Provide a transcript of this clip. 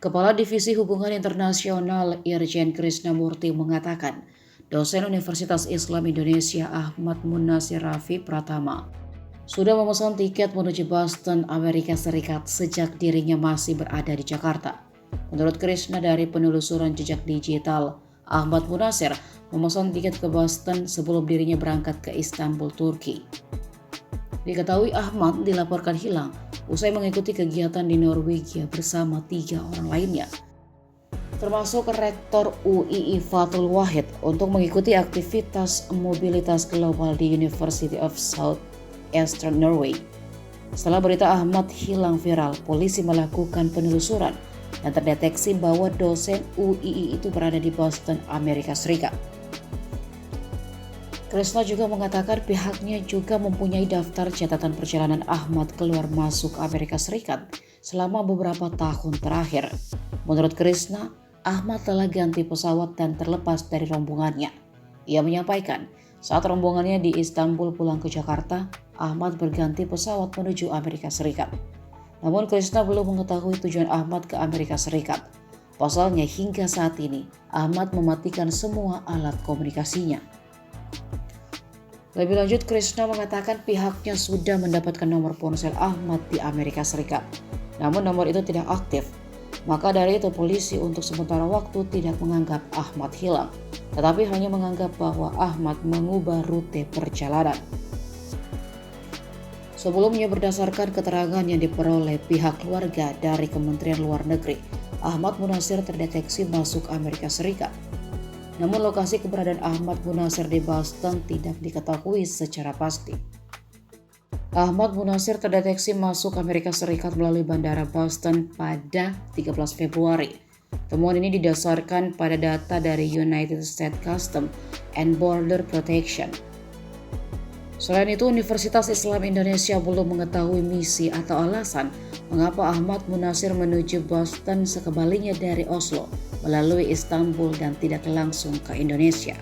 Kepala Divisi Hubungan Internasional Irjen Krisnamurti mengatakan, dosen Universitas Islam Indonesia Ahmad Munasir Rafi Pratama sudah memesan tiket menuju Boston, Amerika Serikat sejak dirinya masih berada di Jakarta. Menurut Krisna, dari penelusuran jejak digital, Ahmad Munasir memesan tiket ke Boston sebelum dirinya berangkat ke Istanbul, Turki. Diketahui Ahmad dilaporkan hilang usai mengikuti kegiatan di Norwegia bersama 3 orang lainnya, termasuk Rektor UII Fathul Wahid, untuk mengikuti aktivitas mobilitas global di University of South-Eastern Norway. Setelah berita Ahmad hilang viral, polisi melakukan penelusuran dan terdeteksi bahwa dosen UII itu berada di Boston, Amerika Serikat. Krisna juga mengatakan pihaknya juga mempunyai daftar catatan perjalanan Ahmad keluar masuk Amerika Serikat selama beberapa tahun terakhir. Menurut Krisna, Ahmad telah ganti pesawat dan terlepas dari rombongannya. Ia menyampaikan, saat rombongannya di Istanbul pulang ke Jakarta, Ahmad berganti pesawat menuju Amerika Serikat. Namun Krisna belum mengetahui tujuan Ahmad ke Amerika Serikat. Pasalnya hingga saat ini, Ahmad mematikan semua alat komunikasinya. Lebih lanjut, Krisna mengatakan pihaknya sudah mendapatkan nomor ponsel Ahmad di Amerika Serikat. Namun nomor itu tidak aktif. Maka dari itu polisi untuk sementara waktu tidak menganggap Ahmad hilang, tetapi hanya menganggap bahwa Ahmad mengubah rute perjalanan. Sebelumnya, berdasarkan keterangan yang diperoleh pihak keluarga dari Kementerian Luar Negeri, Ahmad Munasir terdeteksi masuk Amerika Serikat. Namun lokasi keberadaan Ahmad Munasir di Boston tidak diketahui secara pasti. Ahmad Munasir terdeteksi masuk Amerika Serikat melalui Bandara Boston pada 13 Februari. Temuan ini didasarkan pada data dari United States Customs and Border Protection. Selain itu, Universitas Islam Indonesia belum mengetahui misi atau alasan mengapa Ahmad Munasir menuju Boston sekembalinya dari Oslo melalui Istanbul dan tidak langsung ke Indonesia.